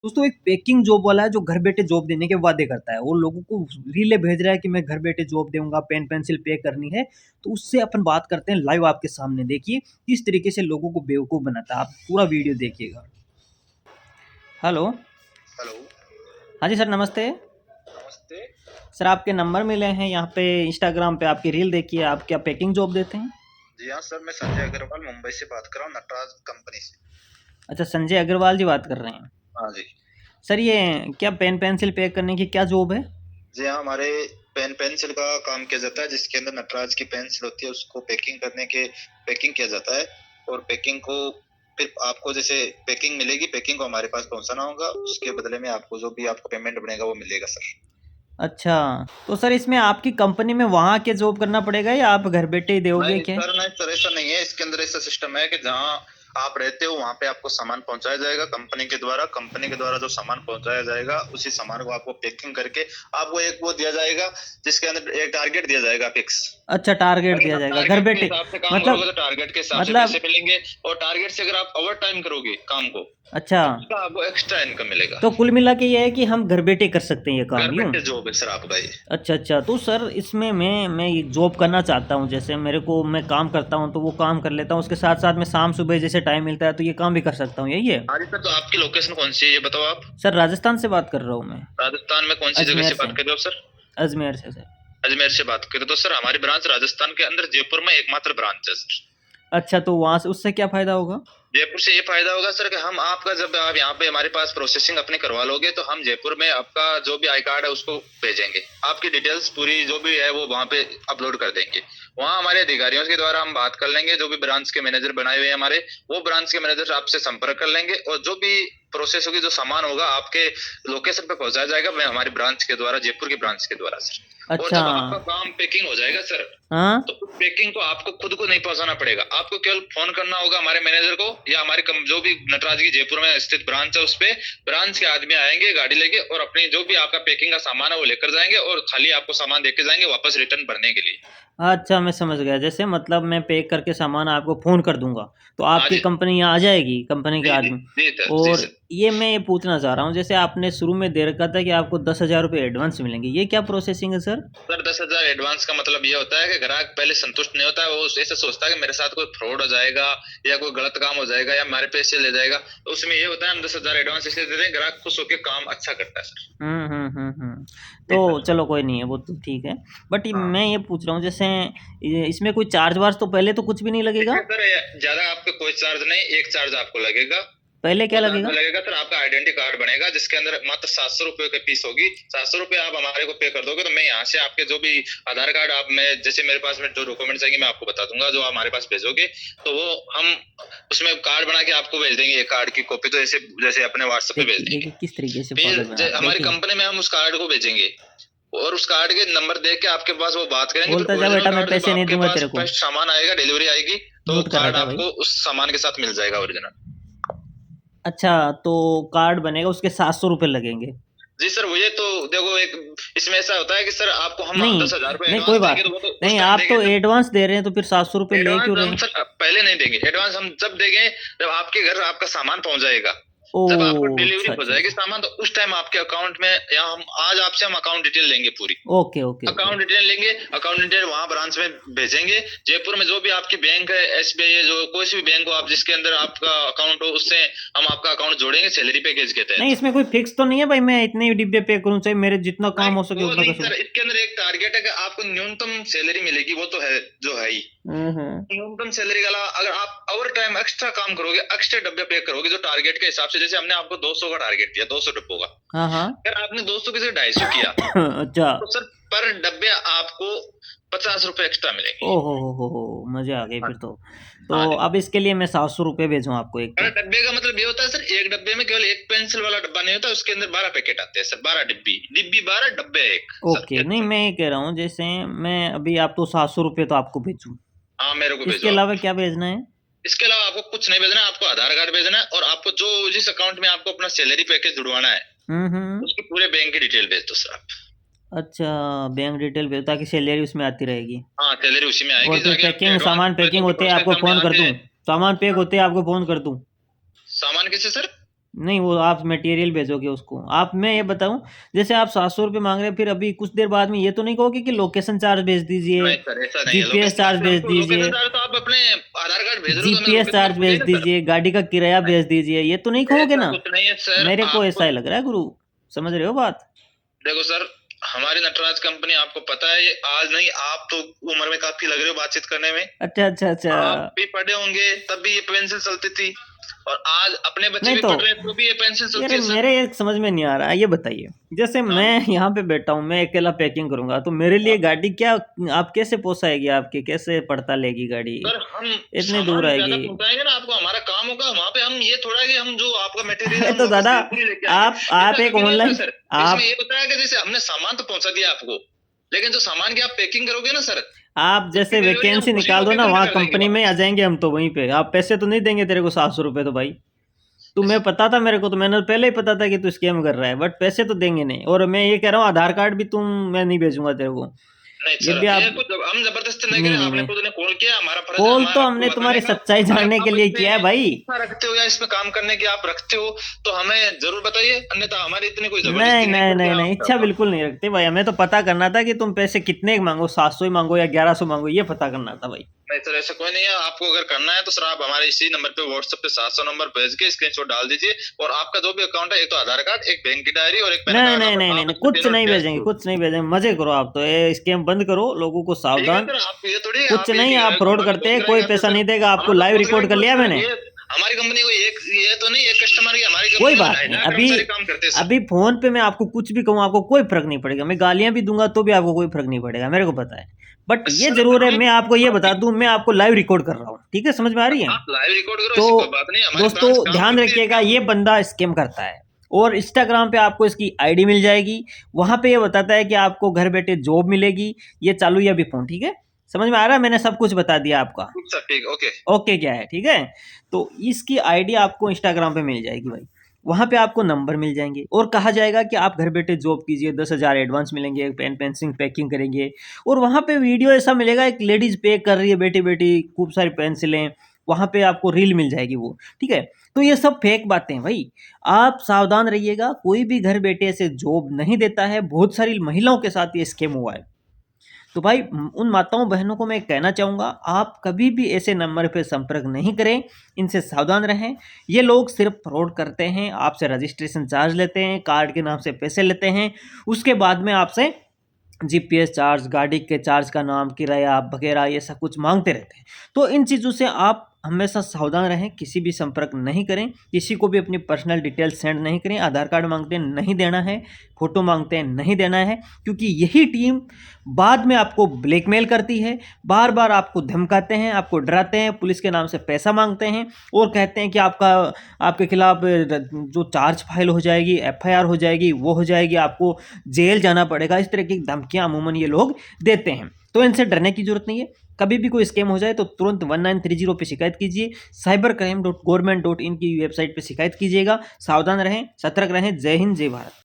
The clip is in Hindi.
दोस्तों एक पेकिंग जॉब वाला है जो घर बैठे जॉब देने के वादे करता है। वो लोगों को रीलें भेज रहा है कि मैं घर बैठे जॉब दूंगा, पेन पेंसिल पे करनी है। तो उससे अपन बात करते हैं लाइव आपके सामने। देखिए किस तरीके से लोगों को बेवकूफ़ बनाता है। आप पूरा वीडियो देखिएगा। हेलो। हेलो। हाँ जी सर, नमस्ते। नमस्ते। सर आपके नंबर मिले हैं यहाँ पे, इंस्टाग्राम पे आपकी रील देखी है। आप क्या पेकिंग जॉब देते हैं? जी हाँ सर, मैं संजय अग्रवाल मुंबई से बात कर रहा हूँ, नटराज कंपनी से। अच्छा, संजय अग्रवाल जी बात कर रहे हैं। हाँ जी। सर ये क्या पेन पेंसिल पैक करने की क्या जॉब है? जी हाँ, हमारे पेन पेंसिल का काम किया जाता है, जिसके अंदर नटराज की पेंसिल होती है, उसको पैकिंग किया जाता है। और पैकिंग को फिर आपको जैसे पैकिंग मिलेगी, पैकिंग को हमारे पास पहुंचाना होगा। उसके बदले में आपको जो भी आपको पेमेंट बनेगा वो मिलेगा सर। अच्छा, तो सर इसमें आपकी कंपनी में वहाँ के जॉब करना पड़ेगा या आप घर बैठे ही दोगे नहीं क्या? सर, नहीं सर, ऐसा नहीं है। इसके अंदर ऐसा सिस्टम है कि जहाँ आप रहते हो वहाँ पे आपको सामान पहुंचाया जाएगा कंपनी के द्वारा। कंपनी के द्वारा जो सामान पहुंचाया जाएगा उसी सामान को आपको पैकिंग करके आपको एक वो दिया जाएगा, जिसके अंदर एक टारगेट दिया जाएगा फिक्स। अच्छा, टारगेट दिया जाएगा घर बैठे, हिसाब से काम मतलब करोगे तो टारगेट के हिसाब से मतलब पैसे मिलेंगे। और टारगेट से अगर आप ओवर टाइम करोगे काम को, अच्छा, तो आपको एक्स्ट्रा इनकम मिलेगा। तो कुल मिला के ये है कि हम घर बैठे कर सकते हैं ये काम, घर यूँ? बैठे जॉब है सर आपका ये। अच्छा अच्छा, तो सर इसमें मैं ये जॉब करना चाहता हूँ। जैसे मेरे को, मैं काम करता हूँ तो वो काम कर लेता हूँ, उसके साथ साथ मैं शाम सुबह जैसे टाइम मिलता है तो ये काम भी कर सकता हूँ, यही है? हाँ जी सर, तो आपकी लोकेशन कौन सी है ये बताओ आप। सर राजस्थान से बात कर रहा हूँ मैं। राजस्थान में कौन सी जगह अजमेर से से। बात कर रहे हो सर? अजमेर से सर। अजमेर से बात करें तो सर हमारी ब्रांच राजस्थान के अंदर जयपुर में एकमात्र ब्रांच है सर। अच्छा, तो वहाँ से उससे क्या फ़ायदा होगा? जयपुर से ये फायदा होगा सर कि हम आपका जब आप यहाँ पे हमारे पास प्रोसेसिंग अपने करवा लोगे तो हम जयपुर में आपका जो भी आई कार्ड है उसको भेजेंगे। आपकी डिटेल्स पूरी जो भी है वो वहाँ पे अपलोड कर देंगे। वहाँ हमारे अधिकारियों के द्वारा हम बात कर लेंगे, जो भी ब्रांच के मैनेजर बनाए हुए हैं हमारे, वो ब्रांच के मैनेजर आपसे संपर्क कर लेंगे और जो भी प्रोसेस होगी, जो सामान होगा आपके लोकेशन पे पहुंचाया जाएगा मैं हमारी ब्रांच के द्वारा, जयपुर की ब्रांच के द्वारा सर। और अच्छा। जब आपका काम पैकिंग हो जाएगा सर, हाँ। तो उस पैकिंग को आपको खुद को नहीं पहुंचाना पड़ेगा। आपको केवल फोन करना होगा हमारे मैनेजर को या हमारे जो भी नटराज की जयपुर में स्थित ब्रांच है उस पे ब्रांच के आदमी आएंगे गाड़ी लेके और अपनी जो भी आपका पैकिंग का सामान है वो लेकर जाएंगे और खाली आपको सामान देके जाएंगे वापस रिटर्न भरने के लिए। अच्छा, मैं समझ गया। जैसे मतलब मैं पैक करके सामान आपको फ़ोन कर दूँगा, तो हाँ आपकी जी। कंपनी यहाँ आ जाएगी, कंपनी के जी जी आदमी। जी सर, जी और सर। ये मैं ये पूछना चाह रहा हूँ, जैसे आपने शुरू में दे रखा था कि आपको 10,000 रुपये एडवांस मिलेंगे, ये क्या प्रोसेसिंग है सर? सर 10,000 एडवांस का मतलब ये होता है कि ग्राहक पहले संतुष्ट नहीं होता है, वो ऐसा सोचता है कि मेरे साथ कोई फ्रॉड हो जाएगा या कोई गलत काम हो जाएगा या हमारे पैसे ले जाएगा। तो उसमें ये होता है हम 10,000 एडवांस इसलिए देते हैं, ग्राहक खुश होकर काम अच्छा करता है सर। तो जी सर। चलो कोई नहीं है, वो तो ठीक है। बट ये हाँ, मैं ये पूछ रहा हूँ, जैसे इसमें कोई चार्ज-वार्ज तो पहले तो कुछ भी नहीं लगेगा? देखिए सर, ज्यादा आपको कोई चार्ज नहीं, एक चार्ज आपको लगेगा। पहले क्या वो चार्ज लगेगा? लगेगा सर, आपका आइडेंटिटी कार्ड बनेगा जिसके अंदर मात्र 700 रुपए की फीस होगी। 700 रुपए आप हमारे को पे कर दोगे तो मैं यहाँ से आपके जो भी आधार कार्ड आप में जैसे मेरे पास में जो डॉक्यूमेंट चाहिए मैं आपको बता दूंगा, जो आप हमारे पास भेजोगे तो वो हम उसमें कार्ड बना के आपको भेज देंगे। एक कार्ड की कॉपी तो जैसे जैसे अपने व्हाट्सएप पे भेज देखिए देंगे। देखिए किस तरीके से फिर पागल बना रहा है, हमारी देखिए। कंपनी में हम उस कार्ड को भेजेंगे और उस कार्ड के नंबर देख के आपके पास वो बात करेंगे। फिर बोलता जा ओरिजिनल बेटा, मैं कार्ड जब पैसे नहीं आपके दूंगा पास तेरे को। फर्स्ट सामान आएगा, डिलीवरी आएगी, तो नोट कर रहा कार्ड था भाई। आपको उस सामान के साथ मिल जाएगा ओरिजिनल। अच्छा, तो कार्ड बनेगा, उसके 700 रुपये लगेंगे? जी सर, वो ये तो देखो एक इसमें ऐसा होता है कि सर आपको हम नहीं 10,000 रुपए नहीं, कोई एडवांस देंगे बात तो वो तो उस नहीं। टाइम आप देंगे तो जब एडवांस दे रहे हैं, तो फिर 700 रुपये ले एडवांस क्यों रहे हम हैं? सर पहले नहीं देंगे। एडवांस हम जब देंगे जब आपके घर आपका सामान पहुंच जाएगा, ओ, जब आपको डिलीवरी अच्छा हो अच्छा जाएगी अच्छा। सामान, तो उस टाइम आपके अकाउंट में या हम आज आपसे हम अकाउंट डिटेल लेंगे पूरी। Okay okay okay. Account detail लेंगे, अकाउंट डिटेल वहां ब्रांच में भेजेंगे। जयपुर में जो भी आपकी बैंक है, एसबीआई है, जो कोई सी भी बैंक हो आप जिसके अंदर आपका अकाउंट हो, उससे हम आपका अकाउंट जोड़ेंगे सैलरी पैकेज के नहीं, तहत। इसमें कोई फिक्स तो नहीं है भाई, मैं इतने ही डिब्बे पे करूँ, चाहे मेरे जितना काम नहीं हो सके वो उतना नहीं कर सर, सकूँ? इसके अंदर एक टारगेट है कि आपको न्यूनतम सैलरी मिलेगी, वो तो है जो है ही। हम्म। न्यूनतम सैलरी के अलावा अगर आप ओवर टाइम एक्स्ट्रा काम करोगे, एक्स्ट्रा डब्बे पे करोगे जो टारगेट के हिसाब से, जैसे हमने आपको 200 का टारगेट दिया, 200 डब्बों का, हाँ हाँ। अगर आपने 200 की जगह 250 किया अच्छा। तो सर पर डब्बे आपको 50 रुपए एक्स्ट्रा मिलेंगे। हो, मजे आ गए हाँ फिर तो। तो हाँ जी। अब इसके लिए मैं 700 रुपये भेजूँ आपको एक अरे तो? डब्बे का मतलब ये होता है सर, एक डब्बे में केवल एक पेंसिल वाला डब्बा नहीं होता, उसके अंदर 12 पैकेट आते हैं सर, 12 डिब्बी, डिब्बी 12 डब्बे एक सर, ओके, नहीं एकदम। मैं ये कह रहा हूँ, जैसे मैं अभी आप तो 700 रुपये तो आपको भेजूँ, हाँ मेरे को इसके भेजो आप। अलावा क्या भेजना है? इसके अलावा आपको कुछ नहीं भेजना है, आपको आधार कार्ड भेजना है और आपको जो जिस अकाउंट में आपको अपना सैलरी पैकेज जुड़वाना है हम्म। उसकी पूरे बैंक की डिटेल भेज दो सर आप। अच्छा, बैंक डिटेल भेजो ताकि सैलरी उसमें आती रहेगी। हाँ सैलरी उसी में आएगी, और फिर जाके आपके पैकिंग, एडवांस सामान पैकिंग पैसों की होते हैं प्रोसेस आपको हम फ़ोन यहाँ कर से। दूँ? सामान पैक होते हैं आपको फ़ोन कर दूँ? सामान कैसे सर? नहीं, वो आप मटेरियल भेजोगे उसको। आप मैं ये बताऊँ, जैसे आप 700 रुपये माँग रहे हैं, फिर अभी कुछ देर बाद में ये तो नहीं कहोगे कि लोकेशन चार्ज भेज दीजिए, नहीं सर, ऐसा नहीं है। जीपीएस लोकेशन चार्ज चार्ज भेज हमको, दीजिए, लोकेशन चार्ज तो आप अपने आधार कार्ड भेज रहे हो तो हमें जीपीएस लोकेशन चार्ज आपको भेज चाहिए ना सर। दीजिए, गाड़ी का किराया भेज दीजिए, ये तो नहीं कहोगे ऐसा ना? कुछ नहीं है सर, मेरे को ऐसा आपको ही लग रहा है गुरु, समझ रहे हो बात? देखो सर, हमारी नटराज कंपनी आपको पता है, ये आज नहीं, आप तो उम्र में काफी लग रहे हो बातचीत करने में। अच्छा, अच्छा, अच्छा। आप भी पढ़े होंगे, तब भी ये पेंसिल चलती थी, और आज अपने बच्चे नहीं भी तो पढ़ रहे हैं तो भी ये पेंसिल चलती यार, है सर। मेरे एक समझ में नहीं आ रहा है, ये बताइए, जैसे हाँ मैं यहाँ पे बैठा हूँ, मैं अकेला पैकिंग करूंगा तो मेरे लिए हाँ। गाड़ी क्या, आप कैसे पोसाएगी, आपकी कैसे पड़ता लेगी गाड़ी, सर हम इतनी दूर सामान ज्यादा आएगी? पहुंचाएंगे ना आपको, हमारा काम होगा वहां पे। हम ये थोड़ा है कि हम जो आपका मटेरियल अरे हम तो वापस दादा, जयपुर ही लेके आएंगे, आप ऐसा एक कभी नहीं होता ऑनलाइन, सर। इसमें आप ये होता है कि जैसे हमने सामान तो पहुंचा दिया आपको, लेकिन जो सामान की आप पैकिंग करोगे ना सर, आप उसकी जैसे डिलीवरी हम वैकेंसी उसी निकाल दो ना, लोकेशन पे वहाँ कर देंगे कंपनी में आ वापस। जाएंगे हम, तो वहीं पे आप पैसे तो नहीं देंगे तेरे को 700 रुपये तो भाई। तुम्हें पता था मेरे को, तो मैंने पहले ही पता था कि तू स्कैम कर रहा है, बट पैसे तो देंगे नहीं। और मैं ये कह रहा हूँ, आधार कार्ड भी मैं नहीं भेजूंगा तेरे को, नहीं ये सर, भी ये आप। कुछ हम जबरदस्ती नहीं नहीं, करें, नहीं, आपने नहीं, खुद ने कॉल किया, हमारा फर्ज है कॉल तो हमारा आपको हमने बताने तुम्हारी का। सच्चाई अगर जानने के आप लिए इसमें किया है भाई। इच्छा रखते हो या इसमें काम करने की आप रखते हो तो हमें जरूर बताइए, अन्यथा हमारी इतनी कोई नहीं, जबरदस्ती नहीं नहीं, करते नहीं, नहीं, इच्छा आप। बिल्कुल नहीं रखते भाई, हमें तो पता करना था कि तुम पैसे कितने मांगो, 700 ही मांगो या 1100 मांगो, ये पता करना था भाई। नहीं सर, ऐसा कोई नहीं है। आपको अगर करना है तो सर आप हमारे इसी नंबर पे व्हाट्सएप पे 700 नंबर भेज के स्क्रीनशॉट डाल दीजिए, और आपका जो भी अकाउंट है, एक तो आधार कार्ड, एक बैंक की डायरी और एक पैन नहीं, कार्ड नहीं, नहीं, नंबर, नहीं, आप नहीं, इसमें कुछ तीनों नहीं डिटेल्स भेजेंगे, दो। कुछ नहीं भेजेंगे, मजे करो आप तो, ये स्कैम बंद करो, लोगों को ठीक है सावधान। सर, आप ये थोड़ी कुछ आप एक नहीं, ही आप फ्रॉड कंपनी करते को हैं, कोई गिराएंगे आपसे पैसा सर। नहीं देगा आपको, हमें तो लाइव कम से रिकॉर्ड कम कर लिया सर, मैंने। ये हमारी कंपनी को एक ये तो नहीं, एक कस्टमर की, हमारी कोई कंपनी में बात नहीं, ढाई अभी कर्मचारी काम करते हैं सर। अभी फोन पे मैं आपको कुछ भी कहूँ, आपको कोई फर्क नहीं पड़ेगा, मैं गालियां भी दूंगा तो भी आपको कोई फर्क नहीं पड़ेगा, मेरे को पता है। बट ये सर जरूर है, हम मैं आपको ये बता आपकी, दूं, मैं आपको लाइव रिकॉर्ड कर रहा हूँ, ठीक है, समझ में आ रही है? आप लाइव रिकॉर्ड करो, तो ऐसी कोई बात नहीं, हमारी दोस्तों, ब्रांच काम ध्यान करती है रखिएगा, इसमें। ये बंदा स्कैम करता है। और इंस्टाग्राम पे आपको इसकी आईडी मिल जाएगी, वहां पे ये बताता है कि आपको घर बैठे जॉब मिलेगी, ये चालू है अभी फोन, ठीक है? समझ में आ रहा है? मैंने सब कुछ बता दिया आपका। सर ठीक, ओके। ओके क्या है, ठीक है? तो इसकी आईडी आपको इंस्टाग्राम पे मिल जाएगी भाई, वहाँ पे आपको नंबर मिल जाएंगे और कहा जाएगा कि आप घर बैठे जॉब कीजिए, 10,000 एडवांस मिलेंगे, पेन पेंसिल पैकिंग करेंगे। और वहाँ पे वीडियो ऐसा मिलेगा, एक लेडीज पैक कर रही है बैठी बैठी, खूब सारी पेंसिलें, वहाँ पे आपको रील मिल जाएगी वो, ठीक है? तो ये सब फेक बातें हैं भाई, आप सावधान रहिएगा, कोई भी घर बैठे ऐसे जॉब नहीं देता है, बहुत सारी महिलाओं के साथ ये स्कैम हुआ है। तो भाई, उन माताओं बहनों को मैं कहना चाहूँगा, आप कभी भी ऐसे नंबर पे संपर्क नहीं करें, इनसे सावधान रहें। ये लोग सिर्फ फ्रॉड करते हैं, आपसे रजिस्ट्रेशन चार्ज लेते हैं, कार्ड के नाम से पैसे लेते हैं, उसके बाद में आपसे जीपीएस चार्ज, गाड़ी के चार्ज का नाम, किराया वगैरह ये सब कुछ मांगते रहते हैं। तो इन चीज़ों से आप हमेशा सावधान रहें, किसी भी संपर्क नहीं करें, किसी को भी अपनी पर्सनल डिटेल सेंड नहीं करें। आधार कार्ड मांगते हैं, नहीं देना है, फ़ोटो मांगते हैं, नहीं देना है, क्योंकि यही टीम बाद में आपको ब्लैकमेल करती है, बार बार आपको धमकाते हैं, आपको डराते हैं, पुलिस के नाम से पैसा मांगते हैं और कहते हैं कि आपके खिलाफ जो चार्ज फाइल हो जाएगी, एफआईआर हो जाएगी, वो हो जाएगी, आपको जेल जाना पड़ेगा। इस तरह की धमकियां अमूमन ये लोग देते हैं। तो इनसे डरने की जरूरत नहीं है। कभी भी कोई स्कैम हो जाए तो तुरंत 1930 पे शिकायत कीजिए, cybercrime.government.in की वेबसाइट पे शिकायत कीजिएगा। सावधान रहें, सतर्क रहें। जय हिंद, जय भारत।